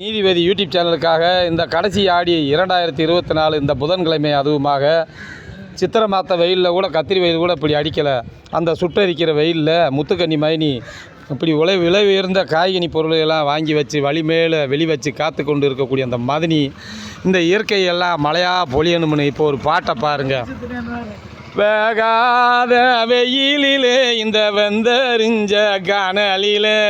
நீதிபதி யூடியூப் சேனலுக்காக இந்த கடைசி ஆடி 2024 இந்த புதன்கிழமை அதுவுமாக சித்திரை மாத வெயிலில் கூட கத்திரி வெயில் கூட இப்படி அடிக்கலை. அந்த சுட்டரிக்கிற வெயிலில் முத்துக்கன்னி மைனி இப்படி விலை உயர்ந்த காய்கனி பொருளையெல்லாம் வாங்கி வச்சு வழி மேலே வெளி வச்சு காத்து கொண்டு இருக்கக்கூடிய அந்த மதினி இந்த இயற்கையெல்லாம் மழையாக பொழியணும்னு இப்போ ஒரு பாட்டை பாருங்கள். வேகாத வெயிலிலே இந்த வெந்தறிஞ்ச கனலிலே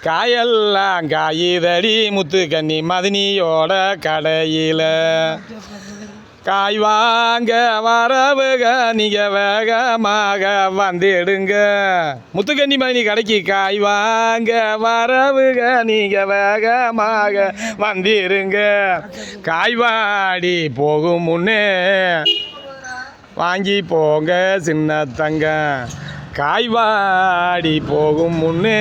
காயெல்லாம் காயுதடி முத்துக்கன்னி மதினியோட கடையில் காய் வாங்க வரவுக நீங்கள் வேகமாக வந்துடுங்க. முத்துக்கன்னி மதினி கடைக்கு காய் வாங்க வரவுக நீங்கள் வேகமாக வந்துடுங்க. காய் வாடி போகும் முன்னே வாங்கி போங்க சின்ன தங்க. காய் வாடி போகும் முன்னே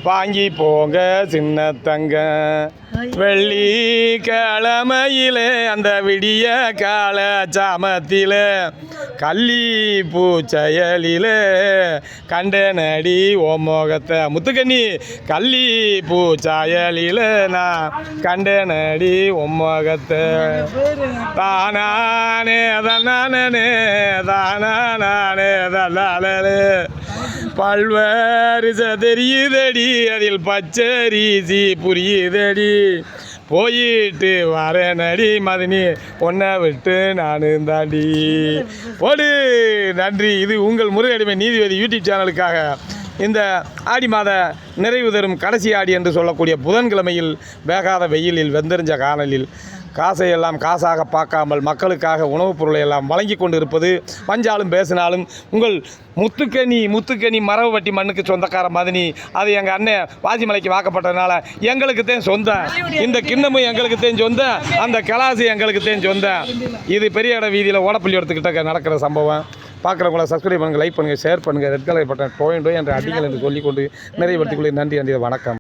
வாங்கி போங்க சின்ன தங்க. வெள்ளிக்கிழமையிலே அந்த விடிய கால சாமத்தில் கள்ளி பூச்செயலிலே கண்டனடி ஓமோகத்தை முத்துக்கன்னி கள்ளி பூச்செயலிலே நான் கண்டனடி ஓமோகத்தை. தானானே தானே தானே தானே பல்வரிச தெரியுதடி அதில் பச்சரிசி புரியுதடி. போயிட்டு வரேனடி மதினி பொண்ணை விட்டு நானும் தாண்டி போடு. நன்றி. இது உங்கள் முருகடிமை நீதிபதி யூடியூப் சேனலுக்காக இந்த ஆடி மாத நிறைவு தரும் கடைசி ஆடி என்று சொல்லக்கூடிய புதன்கிழமையில் வேகாத வெயிலில் வெந்தெறிஞ்ச காணலில் காசையெல்லாம் காசாக பார்க்காமல் மக்களுக்காக உணவுப் பொருளை எல்லாம் வழங்கி கொண்டு இருப்பது பஞ்சாலும் பேசினாலும் உங்கள் முத்துக்கனி மரபு வட்டி மண்ணுக்கு சொந்தக்கார மதினி. அது எங்கள் அண்ணன் வாசிமலைக்கு வாக்கப்பட்டதுனால எங்களுக்கு தான் சொந்தம். இந்த கிண்ணமும் எங்களுக்கு தான் சொந்தம். அந்த கிளாஸு எங்களுக்கு தான் சொந்தம். இது பெரிய இட வீதியில் ஓடப்பள்ளி இடத்துக்கிட்ட நடக்கிற சம்பவம். பார்க்குறவங்கள சப்ஸ்கிரைப் பண்ணுங்கள், லைக் பண்ணுங்கள், ஷேர் பண்ணுங்கள், ரெட் கலர் பட்டன் டோய் என்ற அடிகள் என்று சொல்லிக்கொண்டு நிறைவேற்றிக்கொள்ள நன்றி. வணக்கம்.